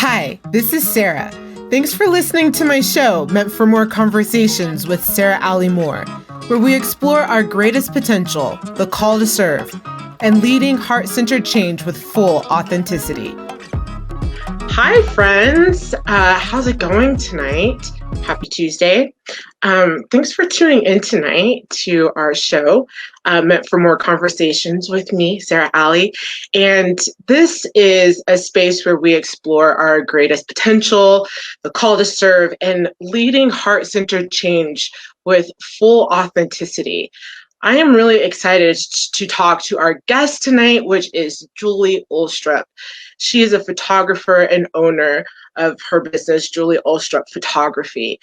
Hi, this is Sarah. Thanks for listening to my show, Meant for More Conversations with Sarah Ali Moore, where we explore our greatest potential, the call to serve, and leading heart-centered change with full authenticity. Hi, friends. How's it going tonight? Happy Tuesday. Thanks for tuning in tonight to our show, Meant for More Conversations with me, Sarah Ali. And this is a space where we explore our greatest potential, the call to serve, and leading heart-centered change with full authenticity. I am really excited to talk to our guest tonight, which is Julie Ulstrup. She is a photographer and owner of her business, Julie Ulstrup Photography.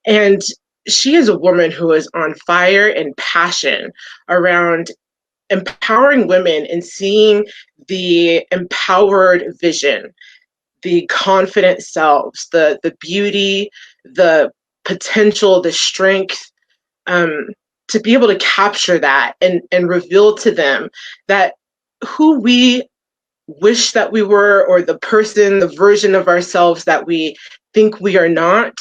And she is a woman who is on fire and passion around empowering women and seeing the empowered vision, the confident selves, the beauty, the potential, the strength, to be able to capture that and reveal to them that who we wish that we were, or the person, the version of ourselves that we think we are not,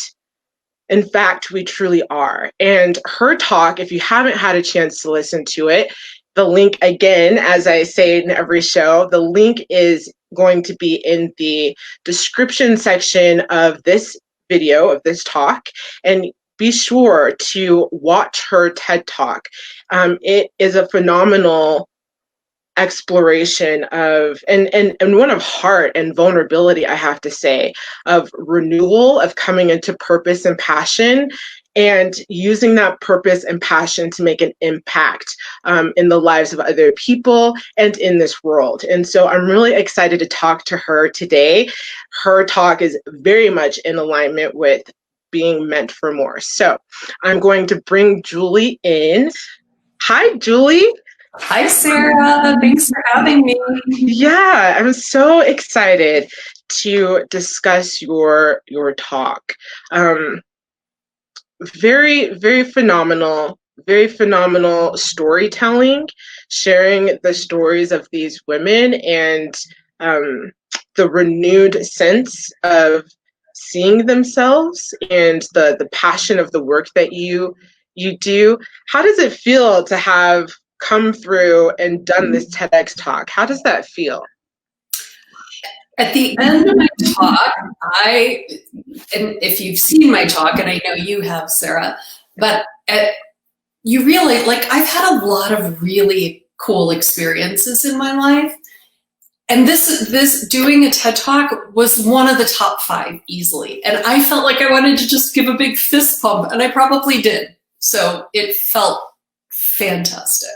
in fact, we truly are. And her talk, if you haven't had a chance to listen to it, the link, again, as I say in every show, the link is going to be in the description section of this video, of this talk. And be sure to watch her TED Talk. It is a phenomenal exploration of, and one of heart and vulnerability, I have to say, of renewal, of coming into purpose and passion, and using that purpose and passion to make an impact in the lives of other people and in this world. And so I'm really excited to talk to her today. Her talk is very much in alignment with being meant for more. So I'm going to bring Julie in. Hi, Julie. Hi, Sarah. Thanks for having me. Yeah, I'm so excited to discuss your talk. Very phenomenal storytelling, sharing the stories of these women and the renewed sense of seeing themselves and the passion of the work that you do. How does it feel to have come through and done this TEDx talk? How does that feel? At the end of my talk, and if you've seen my talk, and I know you have, Sarah, but you really, I've had a lot of really cool experiences in my life. And this doing a TED Talk was one of the top 5 easily. And I felt like I wanted to just give a big fist pump, and I probably did. So it felt fantastic.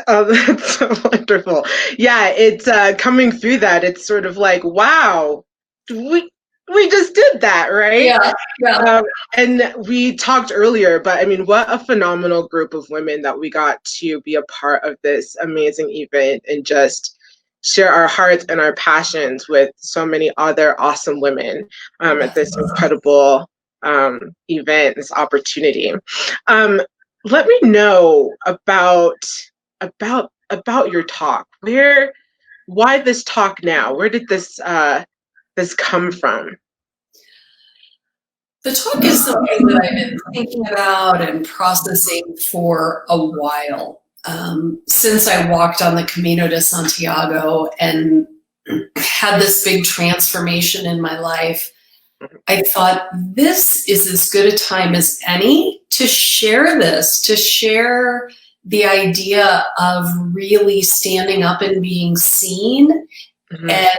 Oh, that's so wonderful. Yeah, it's coming through that. It's sort of like, wow, we just did that, right? Yeah. And we talked earlier, but I mean, what a phenomenal group of women that we got to be a part of this amazing event and just share our hearts and our passions with so many other awesome women at this incredible event, this opportunity. Let me know about your talk. Why this talk now? Where did this come from? The talk is something that I've been thinking about and processing for a while. Since I walked on the Camino De Santiago and had this big transformation in my life, I thought this is as good a time as any to share this, to share the idea of really standing up and being seen. Mm-hmm. And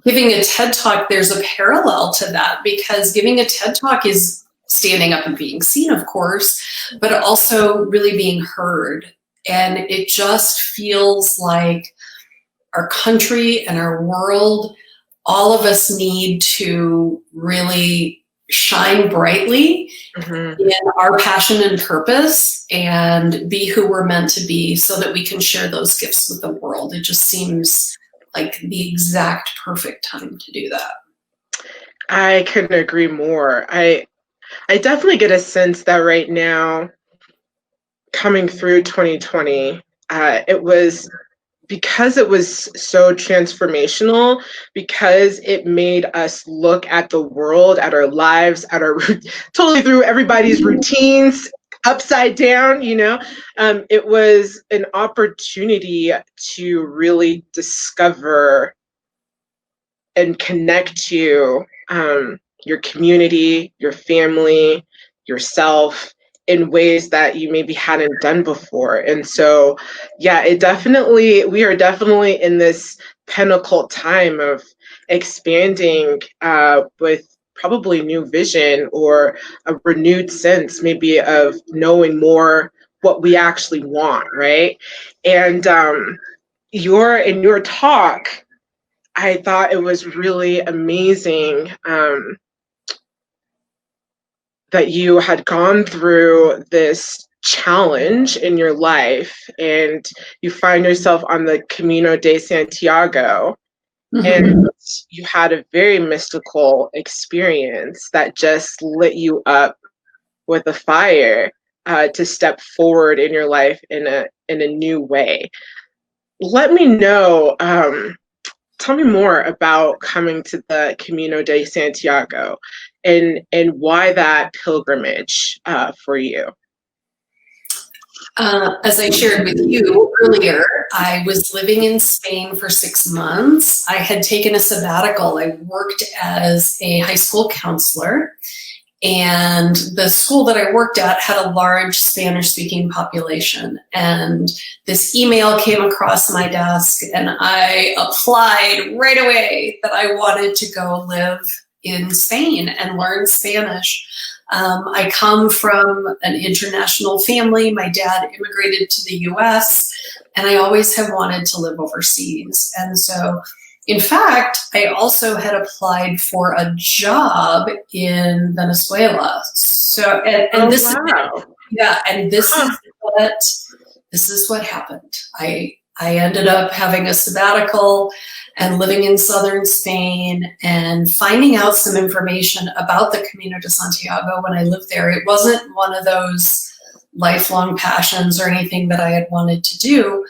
giving a TED Talk, there's a parallel to that, because giving a TED Talk is standing up and being seen, of course, but also really being heard. And it just feels like our country and our world, all of us need to really shine brightly in our passion and purpose and be who we're meant to be so that we can share those gifts with the world. It just seems like the exact perfect time to do that. I couldn't agree more. I definitely get a sense that right now, coming through 2020, it was because it was so transformational, because it made us look at the world, at our lives, at our totally through everybody's routines upside down, it was an opportunity to really discover and connect to your community, your family, yourself in ways that you maybe hadn't done before. And so, yeah, we are definitely in this pinnacle time of expanding with probably new vision or a renewed sense maybe of knowing more what we actually want, right? And in your talk, I thought it was really amazing that you had gone through this challenge in your life and you find yourself on the Camino de Santiago. Mm-hmm. And you had a very mystical experience that just lit you up with a fire to step forward in your life in a new way. Let me know. Tell me more about coming to the Camino de Santiago and why that pilgrimage for you. As I shared with you earlier, I was living in Spain for 6 months. I had taken a sabbatical. I worked as a high school counselor, and the school that I worked at had a large Spanish-speaking population. And this email came across my desk, and I applied right away that I wanted to go live in Spain and learn Spanish. I come from an international family. My dad immigrated to the US, and I always have wanted to live overseas. And so, in fact, I also had applied for a job in Venezuela. So, and this, wow. Yeah, and this is what happened. I ended up having a sabbatical and living in southern Spain and finding out some information about the Camino de Santiago when I lived there. It wasn't one of those lifelong passions or anything that I had wanted to do,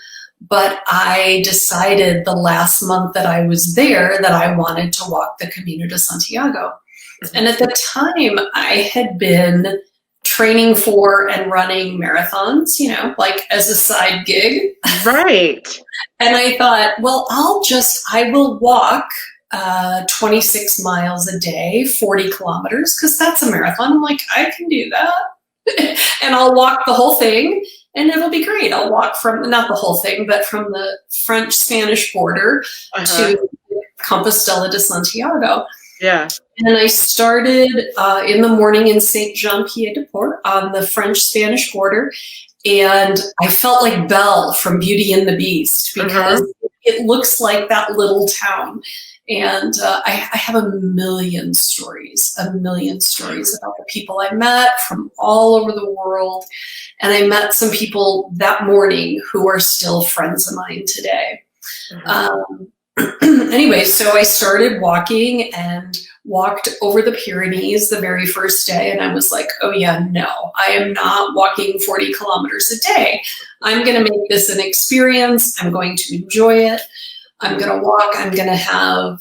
but I decided the last month that I was there that I wanted to walk the Camino de Santiago. And at the time, I had been training for and running marathons, like as a side gig. Right. And I thought, well, I will walk 26 miles a day, 40 kilometers, because that's a marathon. I'm like, I can do that. And I'll walk the whole thing and it'll be great. I'll walk not the whole thing, but from the French-Spanish border to Compostela de Santiago. Yeah. And I started in the morning in Saint-Jean-Pied-de-Port on the French-Spanish border. And I felt like Belle from Beauty and the Beast because it looks like that little town. And I have a million stories about the people I met from all over the world. And I met some people that morning who are still friends of mine today. Anyway, so I started walking and walked over the Pyrenees the very first day. And I was like, oh yeah, no, I am not walking 40 kilometers a day. I'm going to make this an experience. I'm going to enjoy it. I'm going to walk. I'm going to have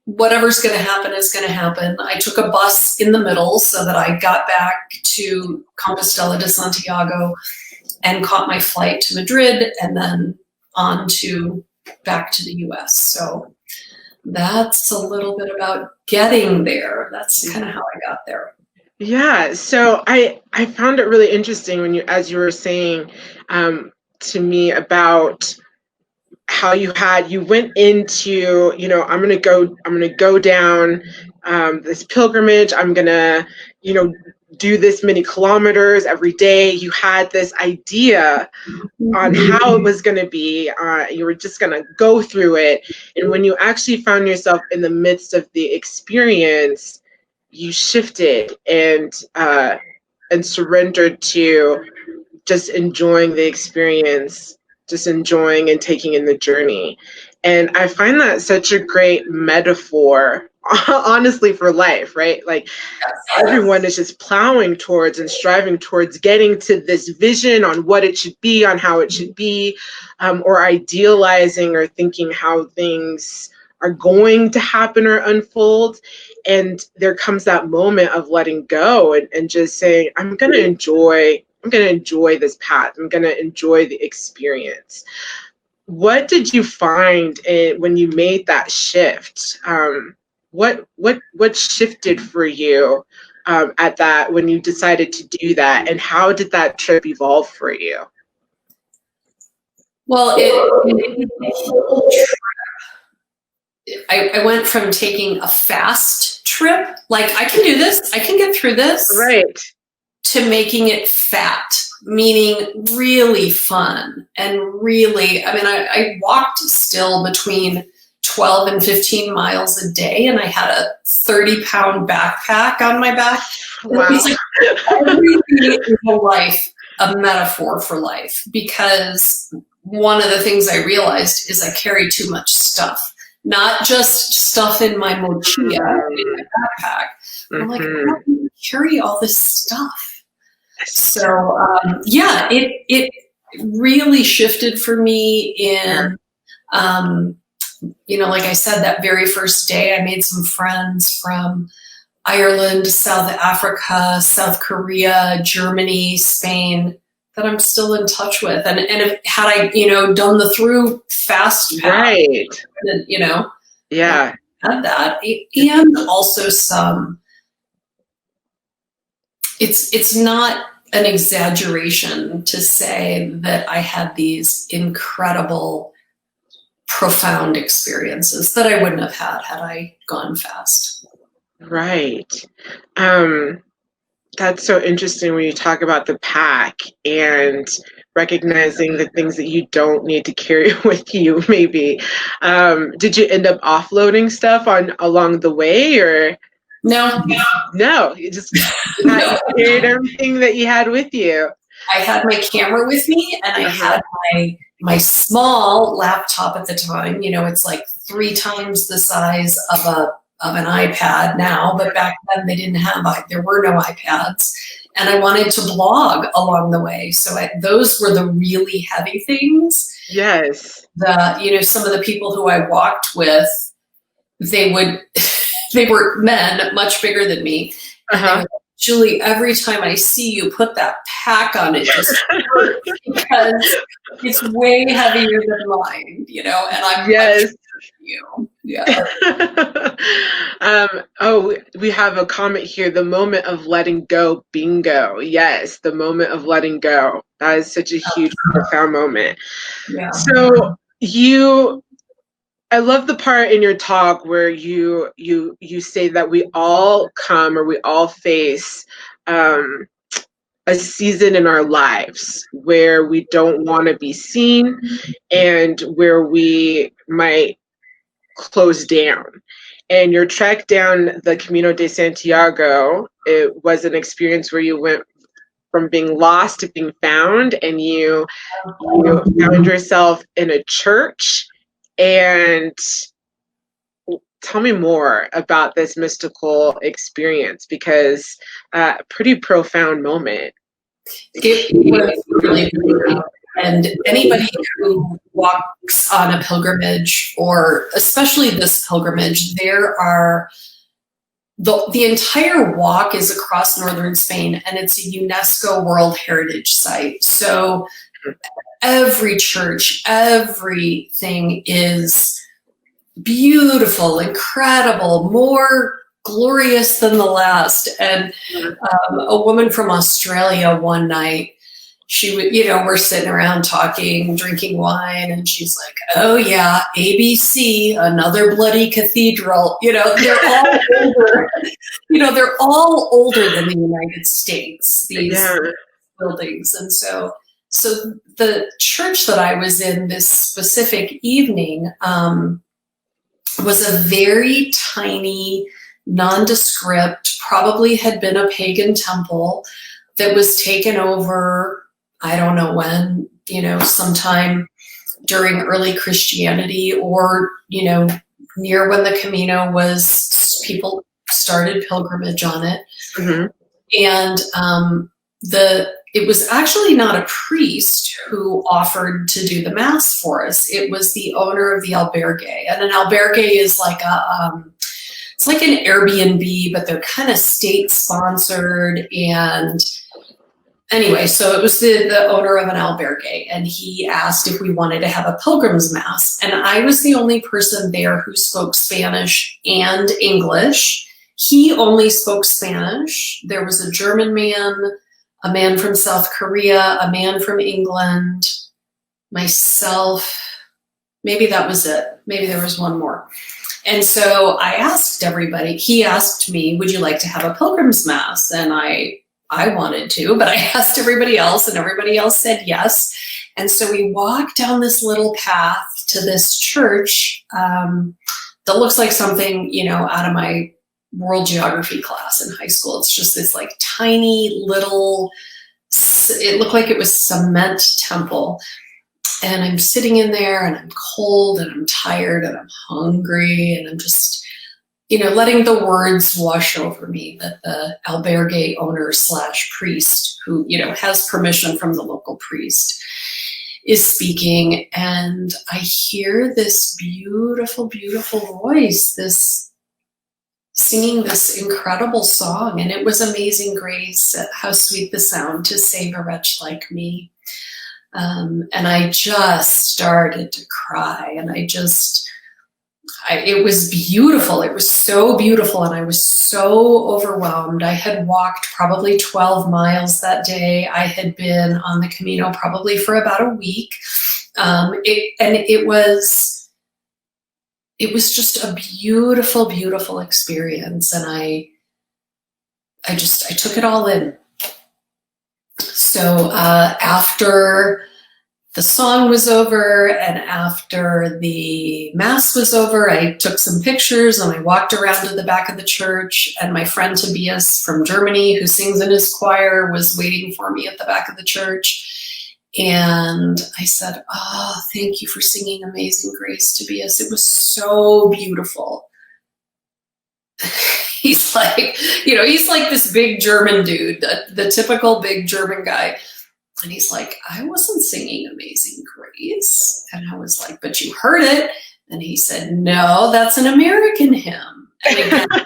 whatever's going to happen is going to happen. I took a bus in the middle so that I got back to Compostela de Santiago and caught my flight to Madrid and then back to the US. So that's a little bit about getting there. That's kind of how I got there. Yeah. So I found it really interesting as you were saying to me about how you went into, I'm going to go down this pilgrimage. I'm going to, do this many kilometers every day. You had this idea on how it was going to be. You were just going to go through it. And when you actually found yourself in the midst of the experience, you shifted and surrendered to just enjoying the experience, just enjoying and taking in the journey. And I find that such a great metaphor, honestly, for life, right? Like everyone is just plowing towards and striving towards getting to this vision on what it should be, on how it should be, or idealizing or thinking how things are going to happen or unfold. And there comes that moment of letting go and just saying, I'm going to enjoy this path. I'm going to enjoy the experience. What did you find when you made that shift? What shifted for you at that when you decided to do that, and how did that trip evolve for you? Well, I went from taking a fast trip, like I can do this, I can get through this, right, to making it fat, meaning really fun and really, I mean, I walked still between 12 and 15 miles a day, and I had a 30-pound backpack on my back. Wow. It was like everything in life, a metaphor for life, because one of the things I realized is I carry too much stuff, not just stuff in my mochila, in my backpack. I'm like, I don't carry all this stuff. So yeah, it really shifted for me in, you know, like I said, that very first day I made some friends from Ireland, South Africa, South Korea, Germany, Spain, that I'm still in touch with. And if, had I, you know, done the through fast path, right, you know, yeah, had that, and also some, it's not an exaggeration to say that I had these incredible, profound experiences that I wouldn't have had I gone fast. right. That's so interesting when you talk about the pack and recognizing the things that you don't need to carry with you, maybe. Did you end up offloading stuff along the way, or? No, You just carried everything that you had with you. I had my camera with me, and I had my small laptop at the time. You know, it's like 3 times the size of an iPad now, but back then they didn't have, there were no iPads, and I wanted to blog along the way. So those were the really heavy things. Yes. You know, some of the people who I walked with, they were men much bigger than me. And they were like, Julie, every time I see you put that pack on, it just hurts because it's way heavier than mine, you know, and I'm much you. Yeah. We have a comment here. The moment of letting go, bingo. Yes, the moment of letting go. That is such a huge, profound moment. Yeah. So I love the part in your talk where you say that we all come, or we all face a season in our lives where we don't want to be seen and where we might close down. And your trek down the Camino de Santiago, it was an experience where you went from being lost to being found, and you found yourself in a church. And tell me more about this mystical experience, because pretty profound moment. It was really, and anybody who walks on a pilgrimage, or especially this pilgrimage, there are the entire walk is across northern Spain, and it's a UNESCO World Heritage Site. So every church, everything is beautiful, incredible, more glorious than the last. And a woman from Australia one night, she would, you know, we're sitting around talking, drinking wine, and she's like, oh yeah, ABC, another bloody cathedral. You know, they're all older. You know, they're all older than the United States, these buildings. And so the church that I was in this specific evening was a very tiny, nondescript, probably had been a pagan temple that was taken over, I don't know when, you know, sometime during early Christianity, or, near when the Camino was, people started pilgrimage on it. Mm-hmm. And it was actually not a priest who offered to do the Mass for us. It was the owner of the albergue. And an albergue is like it's like an Airbnb, but they're kind of state sponsored. And anyway, so it was the owner of an albergue, and he asked if we wanted to have a pilgrim's Mass. And I was the only person there who spoke Spanish and English. He only spoke Spanish. There was a German man, a man from South Korea, a man from England, myself. Maybe that was it. Maybe there was one more. And so I asked everybody, he asked me, would you like to have a pilgrim's Mass? And I wanted to, but I asked everybody else, and everybody else said yes. And so we walked down this little path to this church that looks like something, out of my world geography class in high school. It's just this like tiny little, it looked like it was cement temple. And I'm sitting in there, and I'm cold, and I'm tired, and I'm hungry, and I'm just, letting the words wash over me that the albergue owner / priest, who, has permission from the local priest, is speaking. And I hear this beautiful, beautiful voice, singing this incredible song. And it was Amazing Grace, how sweet the sound to save a wretch like me. And I just started to cry, and it was beautiful. It was so beautiful, and I was so overwhelmed. I had walked probably 12 miles that day. I had been on the Camino probably for about a week. It was just a beautiful, beautiful experience. And I took it all in. So after the song was over and after the Mass was over, I took some pictures and I walked around to the back of the church, and my friend Tobias from Germany, who sings in his choir, was waiting for me at the back of the church. And I said, "Oh, thank you for singing Amazing Grace, Tobias. It was so beautiful." He's like, he's like this big German dude, the typical big German guy. And he's like, "I wasn't singing Amazing Grace." And I was like, "But you heard it." And he said, "No, that's an American hymn." And again, I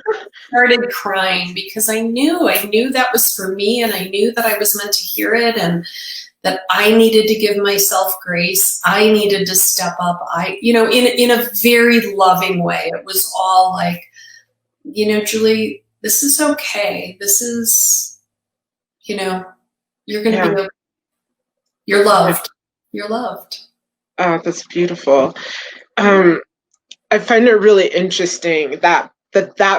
started crying because I knew that was for me, and I knew that I was meant to hear it, and that I needed to give myself grace. I needed to step up. In a very loving way. It was all like, "Julie, this is okay. This is, you're going to be okay. You're loved. You're loved." Oh, that's beautiful. I find it really interesting that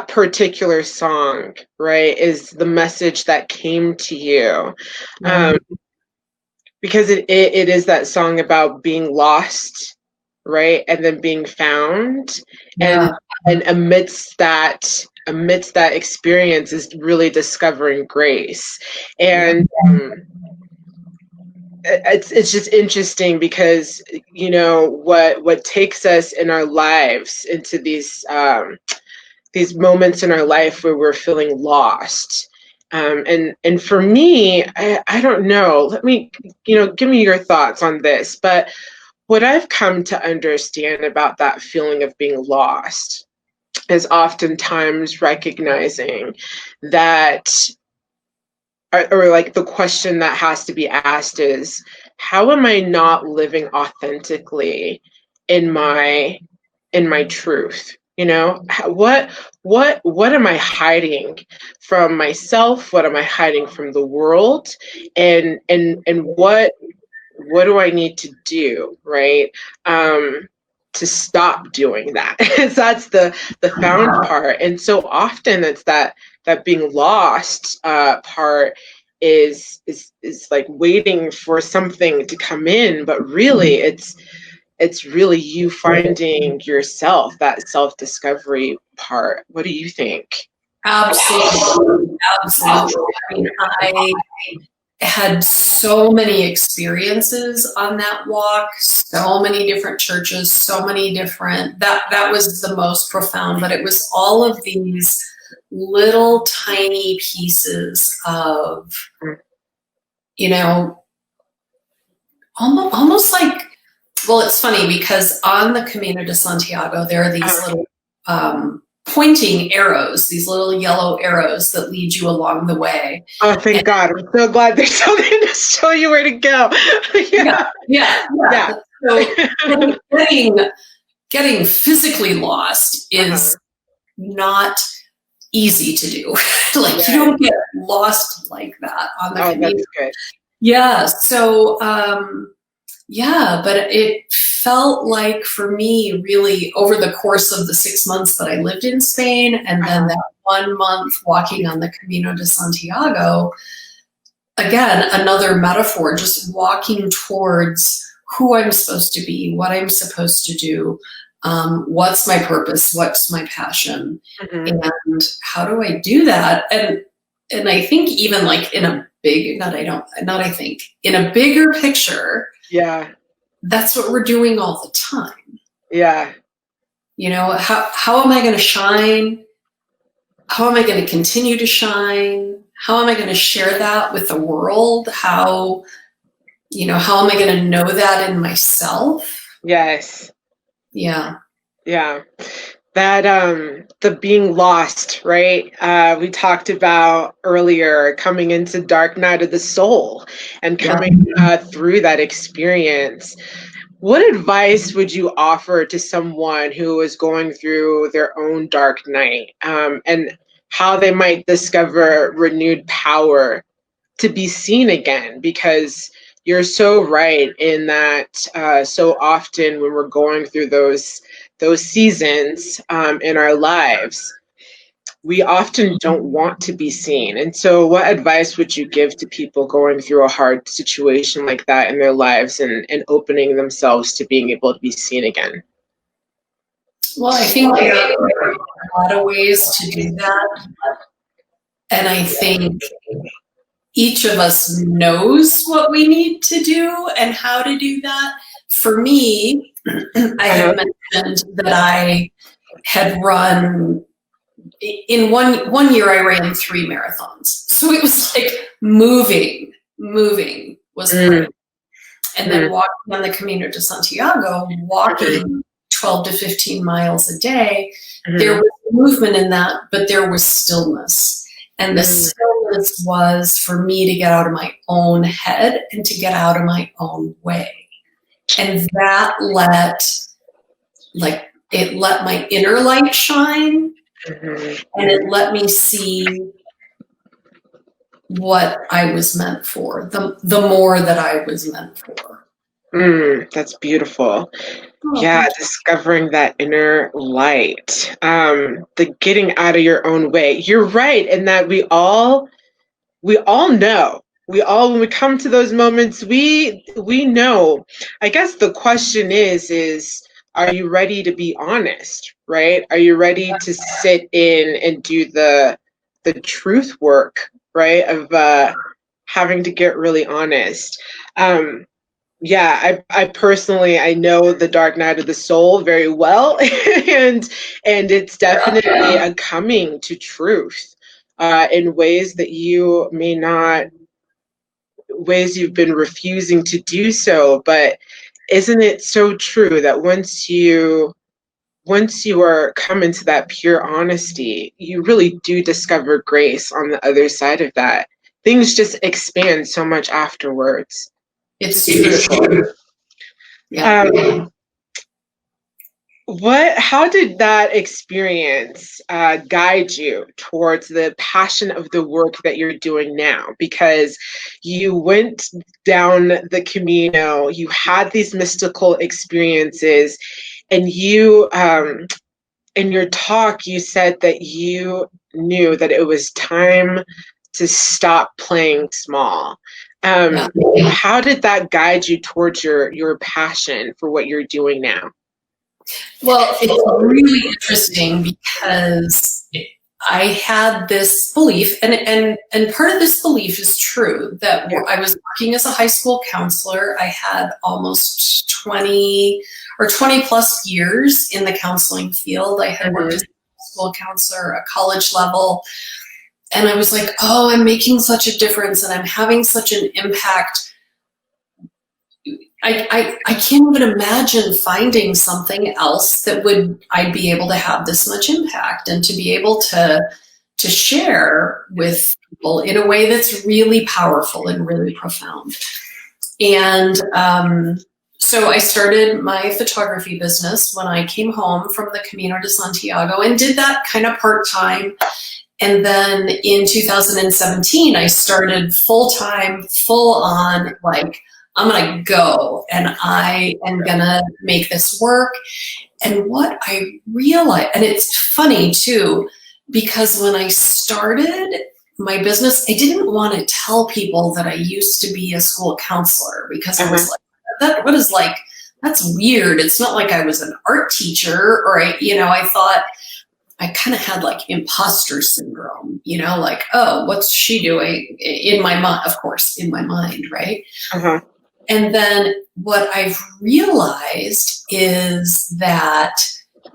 particular song, right, is the message that came to you. Because it is that song about being lost, right, and then being found. Yeah. And amidst that experience is really discovering grace. And it's just interesting because what takes us in our lives into these moments in our life where we're feeling lost. And for me, I don't know, let me, give me your thoughts on this. But what I've come to understand about that feeling of being lost is oftentimes recognizing that, or like the question that has to be asked is, how am I not living authentically in my truth? What am I hiding from myself? What am I hiding from the world? And what do I need to do, right? To stop doing that. That's the found part. And so often it's that being lost part is like waiting for something to come in, but really it's really you finding yourself, that self-discovery part. What do you think? Absolutely. Absolutely. I mean, had so many experiences on that walk, so many different churches, so many different, that was the most profound, but it was all of these little tiny pieces of, you know, almost like, well, it's funny because on the Camino de Santiago, there are these little pointing arrows, these little yellow arrows that lead you along the way. Oh, thank God. I'm so glad there's something to show you where to go. Yeah. So getting physically lost is not easy to do. You don't get lost like that on the Camino. That's good. Yeah. So, but it felt like for me, really, over the course of the 6 months that I lived in Spain, and then that 1 month walking on the Camino de Santiago, again, another metaphor, just walking towards who I'm supposed to be, what I'm supposed to do, what's my purpose, what's my passion, and how do I do that? And I think even like in a big, in a bigger picture, that's what we're doing all the time. Yeah. You know, how am I going to shine? How am I going to continue to shine? How am I going to share that with the world? How am I going to know that in myself? Yes. Yeah. Yeah. That, the being lost, right? We talked about earlier coming into dark night of the soul and coming through that experience. What advice would you offer to someone who is going through their own dark night, and how they might discover renewed power to be seen again? Because you're so right in that so often when we're going through those seasons in our lives, we often don't want to be seen. And so what advice would you give to people going through a hard situation like that in their lives and opening themselves to being able to be seen again? Well, I think there are a lot of ways to do that. And I think each of us knows what we need to do and how to do that. For me, I have mentioned that I had run, in one year I ran 3 marathons. So it was like moving was hard. And then walking on the Camino de Santiago, walking 12 to 15 miles a day, there was movement in that, but there was stillness. And the stillness was for me to get out of my own head and to get out of my own way. And that let my inner light shine, and it let me see what I was meant for, the more that I was meant for. That's beautiful. Yeah, discovering that inner light, the getting out of your own way. You're right in that we all know. When we come to those moments, we know. I guess the question is, are you ready to be honest, right? Are you ready to sit in and do the truth work, right? Of having to get really honest. I personally, I know the dark night of the soul very well, and it's definitely a coming to truth in ways that you may not, ways you've been refusing to do so. But isn't it so true that once you are coming to that pure honesty, you really do discover grace on the other side of that. Things just expand so much afterwards. It's true. How did that experience guide you towards the passion of the work that you're doing now? Because you went down the Camino, you had these mystical experiences, and you, in your talk, you said that you knew that it was time to stop playing small. How did that guide you towards your passion for what you're doing now? Well, it's really interesting because I had this belief, and part of this belief is true, that I was working as a high school counselor. I had almost 20 plus years in the counseling field. I had worked as a school counselor, a college level, and I was like, oh, I'm making such a difference and I'm having such an impact. I can't even imagine finding something else that I'd be able to have this much impact and to be able to share with people in a way that's really powerful and really profound. And so I started my photography business when I came home from the Camino De Santiago, and did that kind of part-time. And then in 2017, I started full-time, full-on, like, I'm going to go and I am going to make this work. And what I realized, and it's funny too, because when I started my business, I didn't want to tell people that I used to be a school counselor, because I was like, that's weird. It's not like I was an art teacher, or I thought I kind of had like imposter syndrome, like, oh, what's she doing in my mind? Of course, in my mind, right? Uh-huh. And then what I've realized is that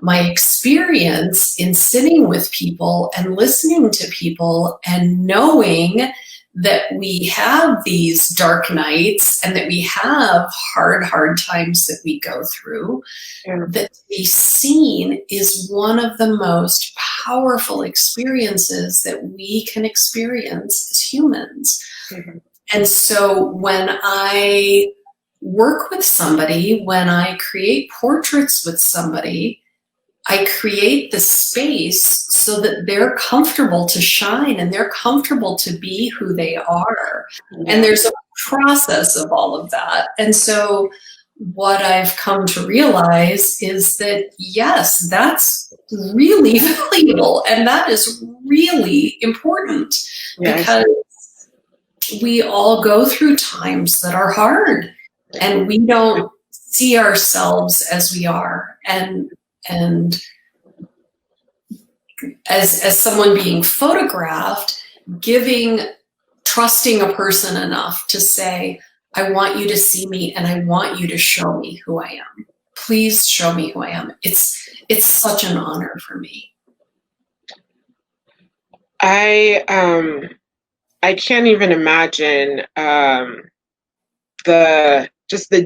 my experience in sitting with people and listening to people and knowing that we have these dark nights and that we have hard times that we go through, that to be seen is one of the most powerful experiences that we can experience as humans. Mm-hmm. And so when I work with somebody, when I create portraits with somebody, I create the space so that they're comfortable to shine and they're comfortable to be who they are. Yeah. And there's a process of all of that. And so what I've come to realize is that, yes, that's really valuable and that is really important. Yes. Because we all go through times that are hard and we don't see ourselves as we are. And as someone being photographed, trusting a person enough to say, I want you to see me and I want you to show me who I am. Please show me who I am. It's such an honor for me. I can't even imagine the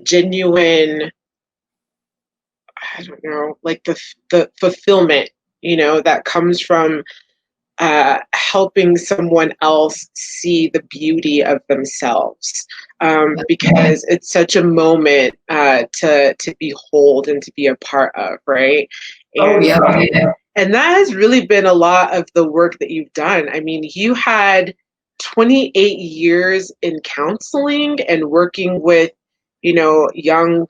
genuine, I don't know, like the fulfillment, that comes from helping someone else see the beauty of themselves, because it's such a moment to behold and to be a part of, right? And, and that has really been a lot of the work that you've done. I mean, you had 28 years in counseling and working with, young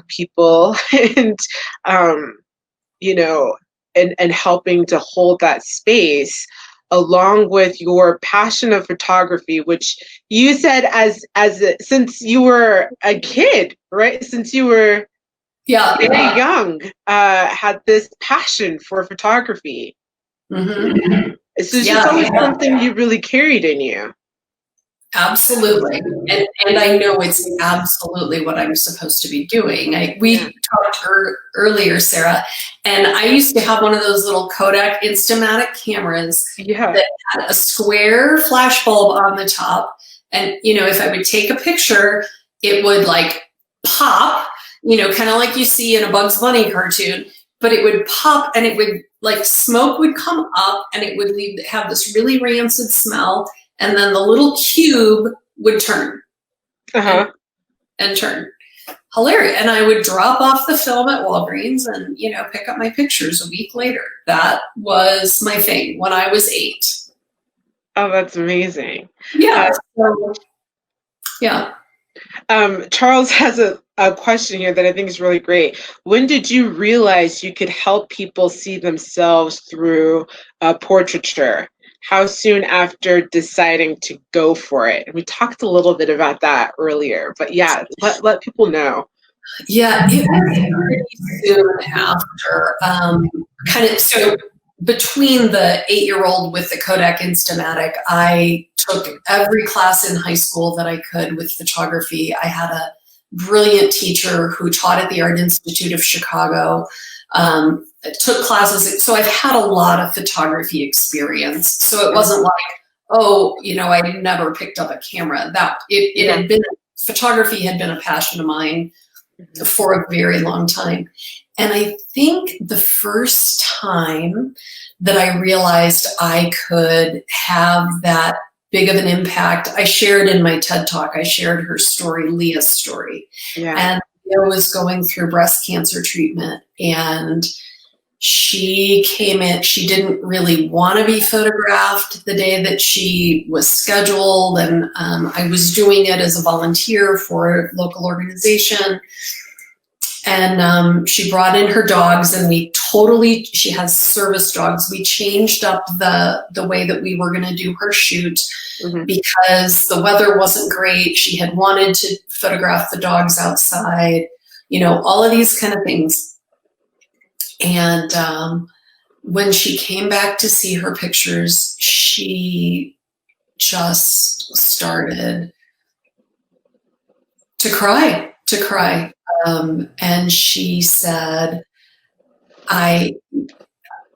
people and, and helping to hold that space, along with your passion of photography, which you said since you were a kid, right? Since you were very young, had this passion for photography. Mm-hmm. So it's just always something you really carried in you. Absolutely. And I know it's absolutely what I'm supposed to be doing. We talked earlier, Sarah, and I used to have one of those little Kodak Instamatic cameras that had a square flash bulb on the top. And, if I would take a picture, it would like pop, kind of like you see in a Bugs Bunny cartoon, but it would pop and it would like smoke would come up and it would have this really rancid smell. And then the little cube would turn and turn. Hilarious. And I would drop off the film at Walgreens and, pick up my pictures a week later. That was my thing when I was 8. Oh, that's amazing. Yeah. Charles has a question here that I think is really great. When did you realize you could help people see themselves through portraiture? How soon after deciding to go for it? And we talked a little bit about that earlier, but let people know. Yeah, it was pretty soon after. So between the 8-year-old with the Kodak Instamatic, I took every class in high school that I could with photography. I had a brilliant teacher who taught at the Art Institute of Chicago. Took classes. So I've had a lot of photography experience. So it wasn't like, oh, I never picked up a camera. It had been, photography had been a passion of mine for a very long time. And I think the first time that I realized I could have that big of an impact, I shared in my TED Talk, I shared her story, Leah's story. Yeah. And Leah was going through breast cancer treatment, and she came in, she didn't really want to be photographed the day that she was scheduled. And I was doing it as a volunteer for a local organization. And she brought in her dogs, and she has service dogs. We changed up the way that we were going to do her shoot because the weather wasn't great. She had wanted to photograph the dogs outside, all of these kind of things. And when she came back to see her pictures, she just started to cry. And she said, I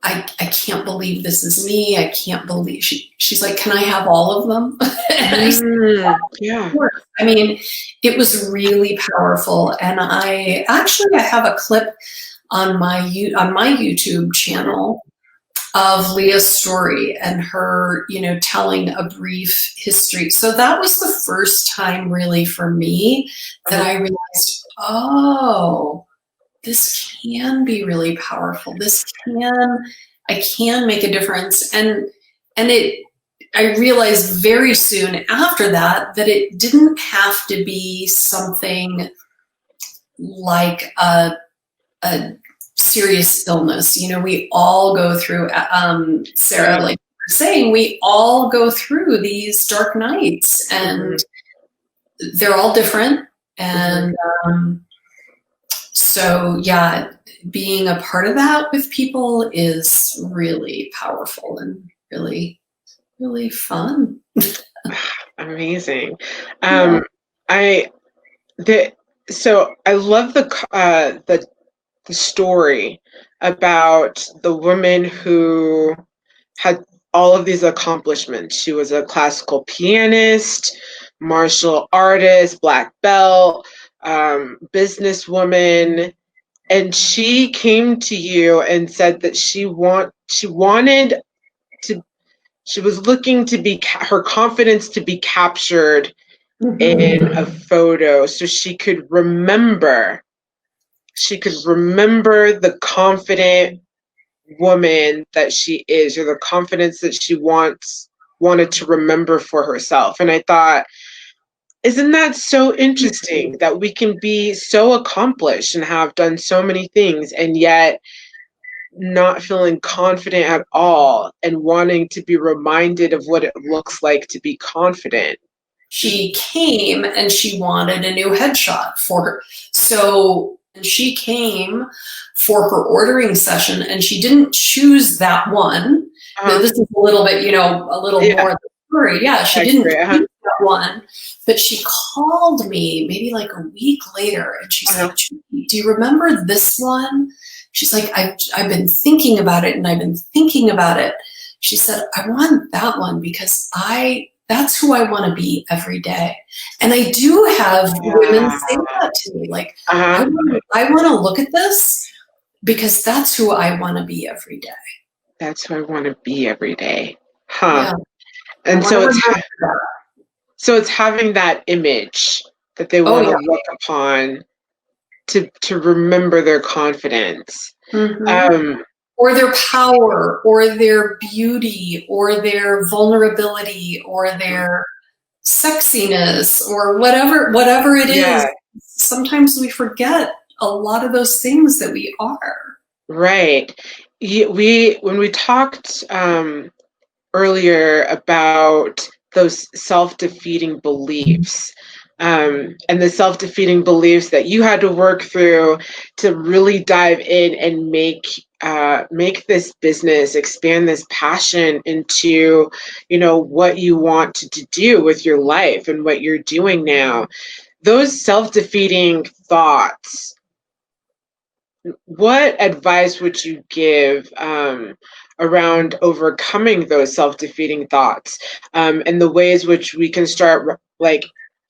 can't believe this is me. I can't believe she's like, can I have all of them? And I said, yeah. I mean, it was really powerful. And I have a clip on my YouTube channel of Leah's story and her, telling a brief history. So that was the first time really for me that I realized, oh, this can be really powerful. I can make a difference. And I realized very soon after that it didn't have to be something like a serious illness. We all go through, Sarah, like you were saying, we all go through these dark nights, and they're all different. And so, yeah, being a part of that with people is really powerful and really, really fun. Amazing. So I love the story about the woman who had all of these accomplishments. She was a classical pianist, martial artist, black belt, businesswoman, and she came to you and said that she was looking to be her confidence to be captured in a photo so she could remember the confident woman that she is, or the confidence that she wanted to remember for herself. And I thought, isn't that so interesting that we can be so accomplished and have done so many things and yet not feeling confident at all and wanting to be reminded of what it looks like to be confident? She came and she wanted a new headshot for her. So she came for her ordering session, and she didn't choose that one. This is a little bit, a little more of the story. Yeah, she didn't choose that one, but she called me maybe like a week later, and she's like, do you remember this one? She's like, I've been thinking about it, and I've been thinking about it. She said, I want that one because that's who I want to be every day. And I do have women say that to me, like, I want to look at this because that's who I want to be every day. That's who I want to be every day. Huh. Yeah. And so it's having that image that they want to look upon to remember their confidence. Or their power, or their beauty, or their vulnerability, or their sexiness, or whatever it is. Sometimes we forget a lot of those things that we are. Right. When we talked earlier about those self-defeating beliefs, and the self-defeating beliefs that you had to work through to really dive in and make make this business, expand this passion into, what you want to do with your life and what you're doing now. Those self-defeating thoughts, what advice would you give around overcoming those self-defeating thoughts, and the ways which we can start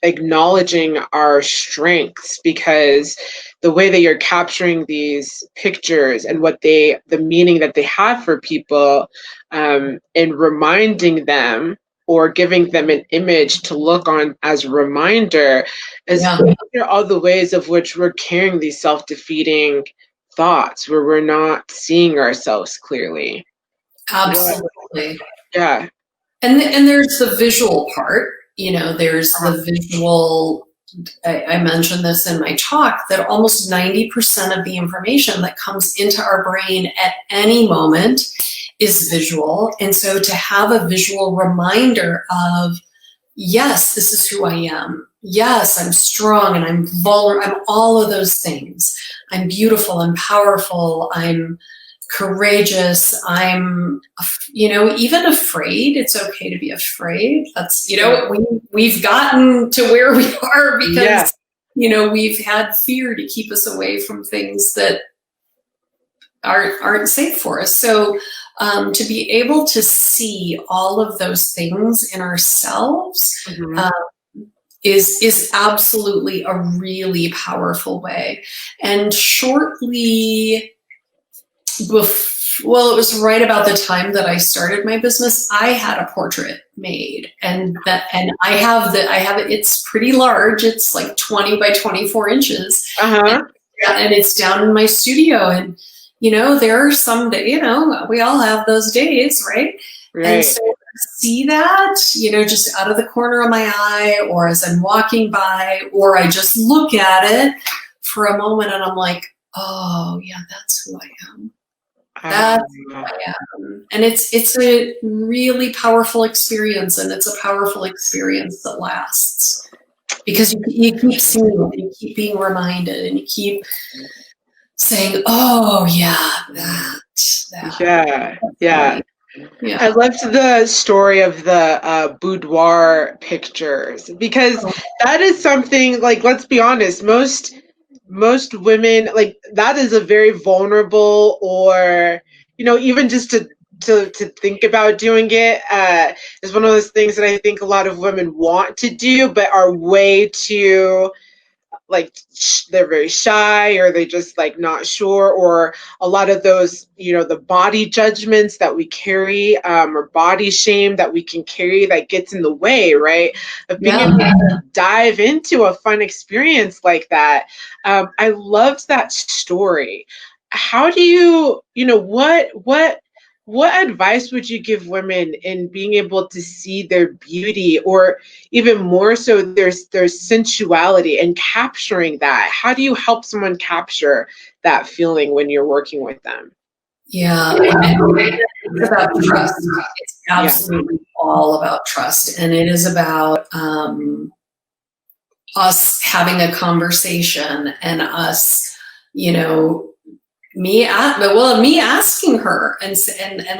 acknowledging our strengths? Because the way that you're capturing these pictures and the meaning that they have for people, and reminding them or giving them an image to look on as a reminder, is all the ways of which we're carrying these self-defeating thoughts where we're not seeing ourselves clearly. Absolutely. Yeah. And there's the visual part, there's the visual. I mentioned this in my talk, that almost 90% of the information that comes into our brain at any moment is visual. And so to have a visual reminder of, yes, this is who I am. Yes, I'm strong and I'm vulnerable. I'm all of those things. I'm beautiful, I'm powerful, I'm courageous, I'm, even afraid. It's okay to be afraid. That's, we've gotten to where we are because, we've had fear to keep us away from things that aren't safe for us. So to be able to see all of those things in ourselves, is absolutely a really powerful way. And shortly it was right about the time that I started my business, I had a portrait made, and I have it. It's pretty large. It's like 20 by 24 inches, and it's down in my studio. And there are some days, we all have those days, right? And so see that, just out of the corner of my eye, or as I'm walking by, or I just look at it for a moment and I'm like, oh yeah, that's who I am. That's who I am. And it's a really powerful experience, and it's a powerful experience that lasts because you keep seeing it, you keep being reminded, and you keep saying, oh yeah, that. Yeah. I loved the story of the boudoir pictures, because that is something, let's be honest, most women, that is a very vulnerable, or even just to think about doing it is one of those things that I think a lot of women want to do but are way too, they're very shy, or they just not sure, or a lot of those, the body judgments that we carry, or body shame that we can carry, that gets in the way, right, of being able to dive into a fun experience like that. I loved that story. How do you, what advice would you give women in being able to see their beauty, or even more so their sensuality, and capturing that? How do you help someone capture that feeling when you're working with them? Yeah, it's about trust. It's absolutely all about trust. And it is about us having a conversation, and us, me asking her and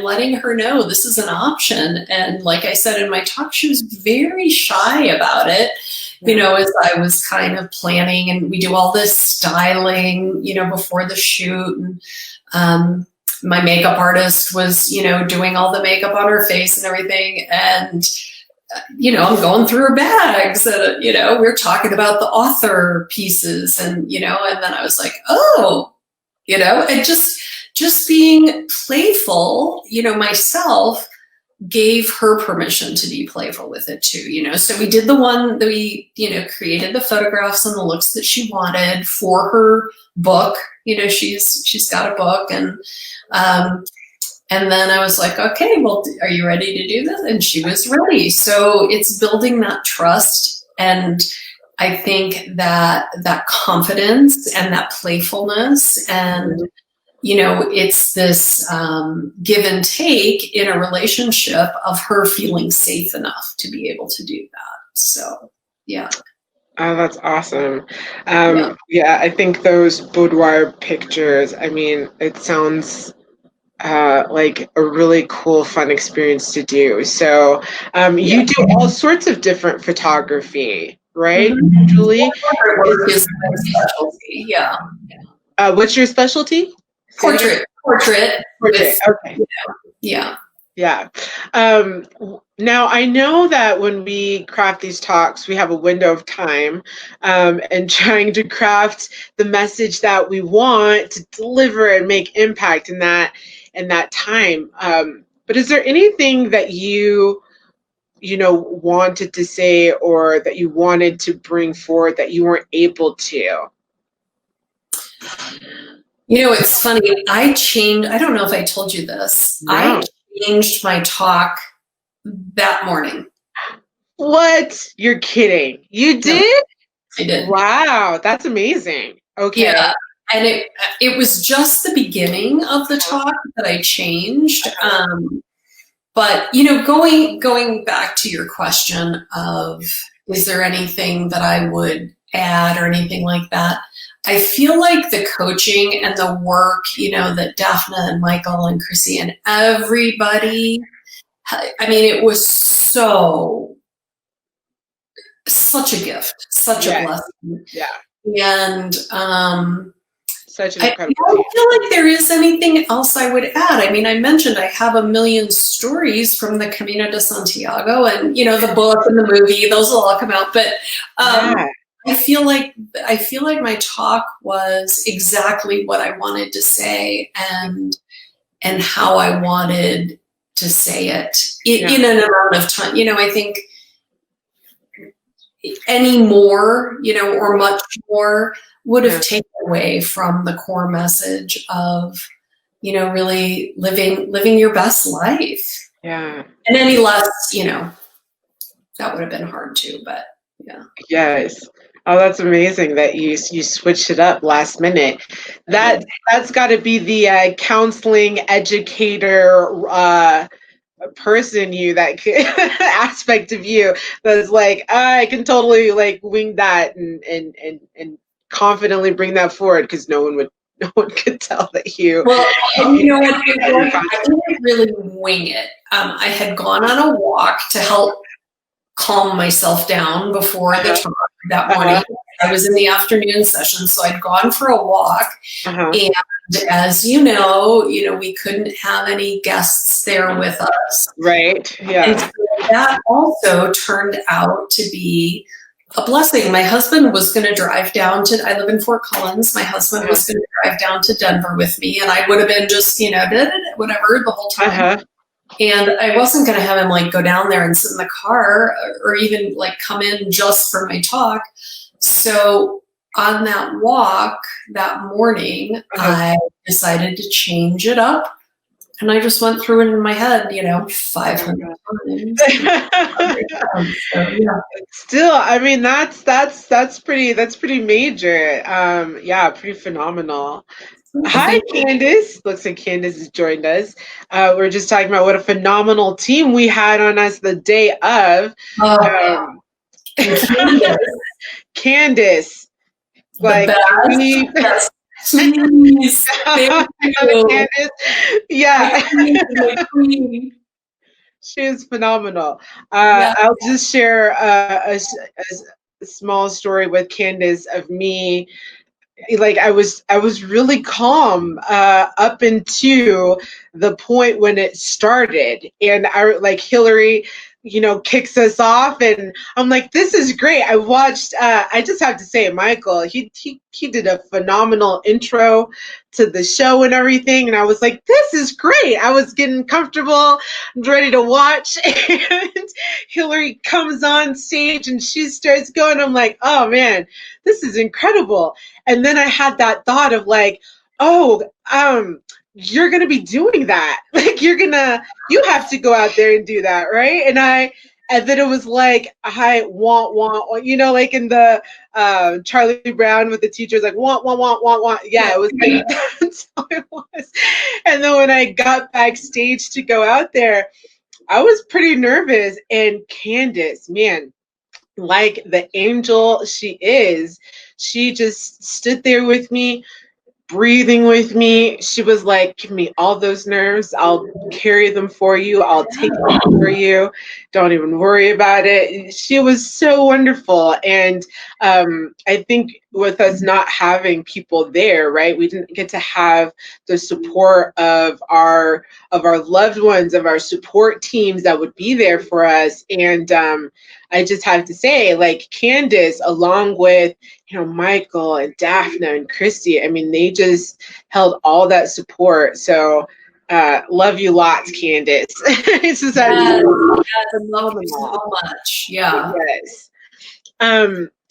letting her know this is an option. And like I said in my talk, she was very shy about it, as I was kind of planning, and we do all this styling, before the shoot. And my makeup artist was, doing all the makeup on her face and everything. And I'm going through her bags, and, we're talking about the author pieces, and, and then I was like, oh, and just being playful, myself, gave her permission to be playful with it too, So we did the one that we, created the photographs and the looks that she wanted for her book. She's got a book, and then I was like, okay, well, are you ready to do this? And she was ready. So it's building that trust. And I think that confidence and that playfulness, and, it's this give and take in a relationship of her feeling safe enough to be able to do that. So, yeah. Oh, that's awesome. I think those boudoir pictures, it sounds like a really cool, fun experience to do. So you do all sorts of different photography, right, Julie? Work is my specialty. Yeah. What's your specialty? Portrait. Portrait. With, Okay. Yeah. Yeah. Now, I know that when we craft these talks, we have a window of time and trying to craft the message that we want to deliver and make impact in that time. But is there anything that you wanted to say or that you wanted to bring forward that you weren't able to? It's funny. I don't know if I told you this. No. I changed my talk that morning. What? You're kidding. You did? I did. Wow, that's amazing. Okay. Yeah. And it was just the beginning of the talk that I changed. But going back to your question of, is there anything that I would add or anything like that? I feel like the coaching and the work, that Daphne and Michael and Chrissy and everybody, it was such a gift, such a blessing. Yeah. And such an incredible I don't feel like there is anything else I would add. I mentioned I have a million stories from the Camino de Santiago and, the book and the movie, those will all come out. But I feel like my talk was exactly what I wanted to say and how I wanted to say it in an amount of time. I think any more, or much more would have taken away from the core message of, really living your best life. Yeah. And any less, that would have been hard too, but yeah. Yes. Oh, that's amazing that you switched it up last minute. That's got to be the counseling educator person aspect of you that's like, I can totally like wing that and confidently bring that forward because no one could tell that you. Well, and you know what? I didn't really wing it. I had gone on a walk to help calm myself down before the talk that morning. I was in the afternoon session, so I'd gone for a walk. And as you know, we couldn't have any guests there with us. Right. Yeah. And so that also turned out to be a blessing. My husband was going to drive down to, I live in Fort Collins. My husband was going to drive down to Denver with me, and I would have been just, whatever the whole time. And I wasn't going to have him like go down there and sit in the car or even like come in just for my talk. So on that walk that morning, I decided to change it up. And I just went through it in my head, 500 times. So, yeah. Still, that's pretty major. Pretty phenomenal. Hi, Candace. Looks like Candace has joined us. We're just talking about what a phenomenal team we had on us the day of. Candace, like Please, thank you. Candace, yeah. She is phenomenal. I'll just share a small story with Candace of me. Like I was really calm up into the point when it started, and Hillary kicks us off, and I'm like, this is great. I watched I just have to say, Michael, he did a phenomenal intro to the show and everything, and I was like, this is great. I was getting comfortable, ready to watch, and Hillary comes on stage and she starts going. I'm like, oh man, this is incredible. And then I had that thought of like, you're going to be doing that. Like you have to go out there and do that. Right. And then it was like, I want, like in the Charlie Brown with the teachers, like want. Yeah, it was like, that's how it was. And then when I got backstage to go out there, I was pretty nervous. And Candace, man, like the angel she is, she just stood there with me, breathing with me. She was like, give me all those nerves. I'll carry them for you. I'll take them for you. Don't even worry about it. She was so wonderful. And I think with us not having people there, right, we didn't get to have the support of our loved ones, of our support teams that would be there for us. And I just have to say, like, Candace, along with, you know, Michael and Daphne and Christy, I mean, they just held all that support. So love you lots, Candace. It's just phenomenal. Love you so much. Yeah. Yes.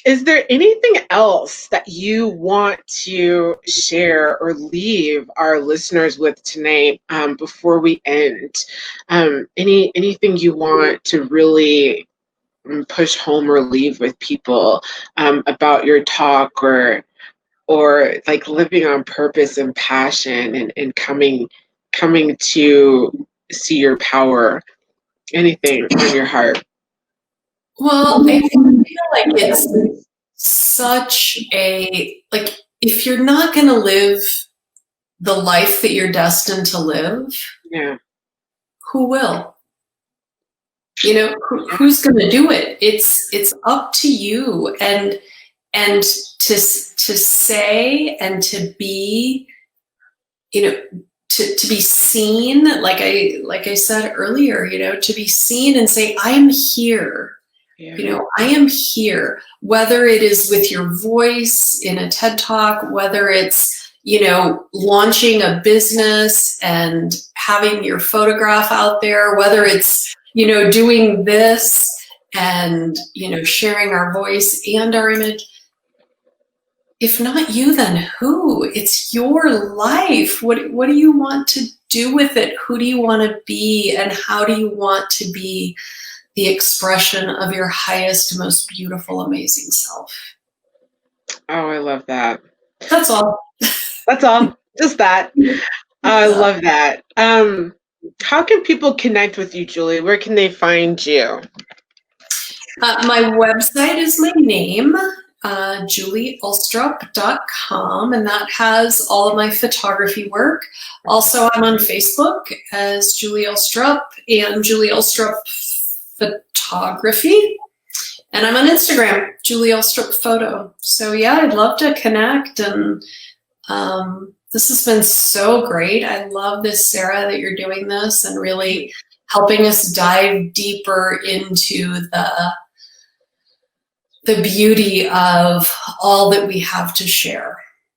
Is there anything else that you want to share or leave our listeners with tonight before we end? Anything you want to really push home or leave with people about your talk, or like living on purpose and passion, and coming to see your power? Anything on your heart? Well, I feel like it's such a, like, if you're not going to live the life that you're destined to live, Yeah, who will? You know, who's going to do it? It's up to you, and to say and to be, you know, to be seen, like I said earlier, you know, to be seen and say, I am here. yeah. You know, I am here, whether it is with your voice in a TED Talk, whether it's, you know, launching a business and having your photograph out there, whether it's, you know, doing this and, you know, sharing our voice and our image. If not you, then who? It's your life. What do you want to do with it? Who do you want to be? And how do you want to be the expression of your highest, most beautiful, amazing self? Oh, I love that. That's all. That's all. Just that. I love that. How can people connect with you, Julie? Where can they find you? My website is my name, julieulstrup.com, and that has all of my photography work. Also, I'm on Facebook as Julie Ulstrup and Julie Ulstrup Photography. And I'm on Instagram, Julie Ulstrup Photo. So yeah, I'd love to connect. And this has been so great. I love this, Sarah, that you're doing this and really helping us dive deeper into the beauty of all that we have to share.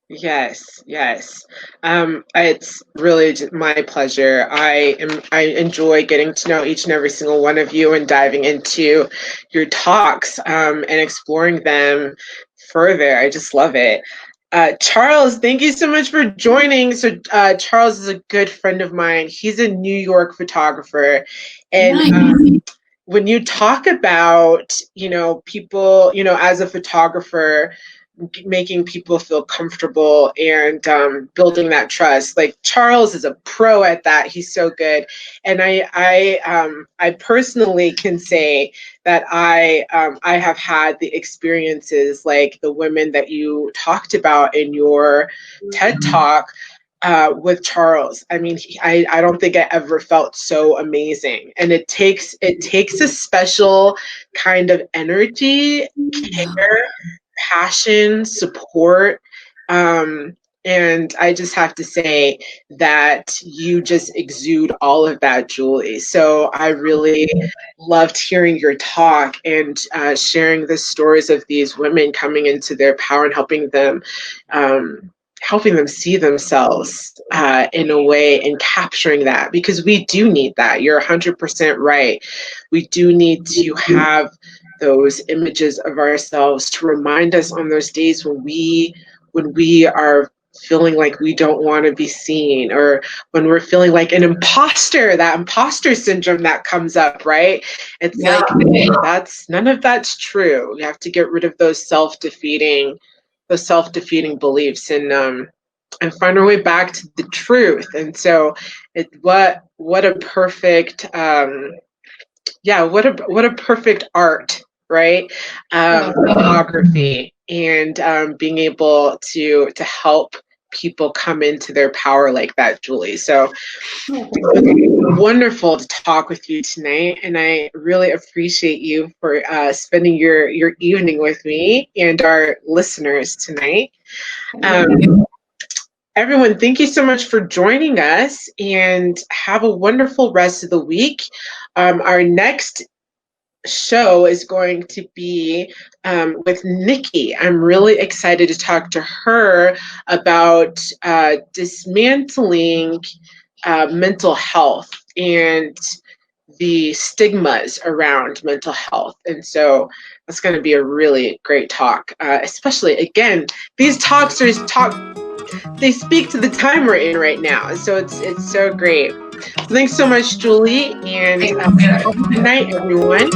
Yes, yes. It's really my pleasure. I enjoy getting to know each and every single one of you and diving into your talks and exploring them further. I just love it. Charles, thank you so much for joining. So Charles is a good friend of mine. He's a New York photographer. And Nice. When you talk about, you know, people, you know, as a photographer, making people feel comfortable and building that trust, like Charles is a pro at that. He's so good. And I personally can say that I have had the experiences like the women that you talked about in your TED Talk with Charles. I mean, I don't think I ever felt so amazing. And it takes a special kind of energy, care, passion, support. And I just have to say that you just exude all of that, Julie. So I really loved hearing your talk and sharing the stories of these women coming into their power and helping them see themselves in a way and capturing that, because we do need that. You're 100% right. We do need to have those images of ourselves to remind us on those days when we are feeling like we don't want to be seen, or when we're feeling like an imposter, that imposter syndrome that comes up, right? It's like, none of that's true. We have to get rid of those self-defeating beliefs and find our way back to the truth. And so what a perfect what a perfect art, right? Photography and being able to help people come into their power like that, Julie. So it was wonderful to talk with you tonight, and I really appreciate you for spending your evening with me and our listeners tonight. Everyone, thank you so much for joining us, and have a wonderful rest of the week. Our next show is going to be with Nikki. I'm really excited to talk to her about dismantling mental health and the stigmas around mental health. And so that's going to be a really great talk, especially, again, these talks they speak to the time we're in right now. So it's so great. So thanks so much, Julie, and have a good night, everyone.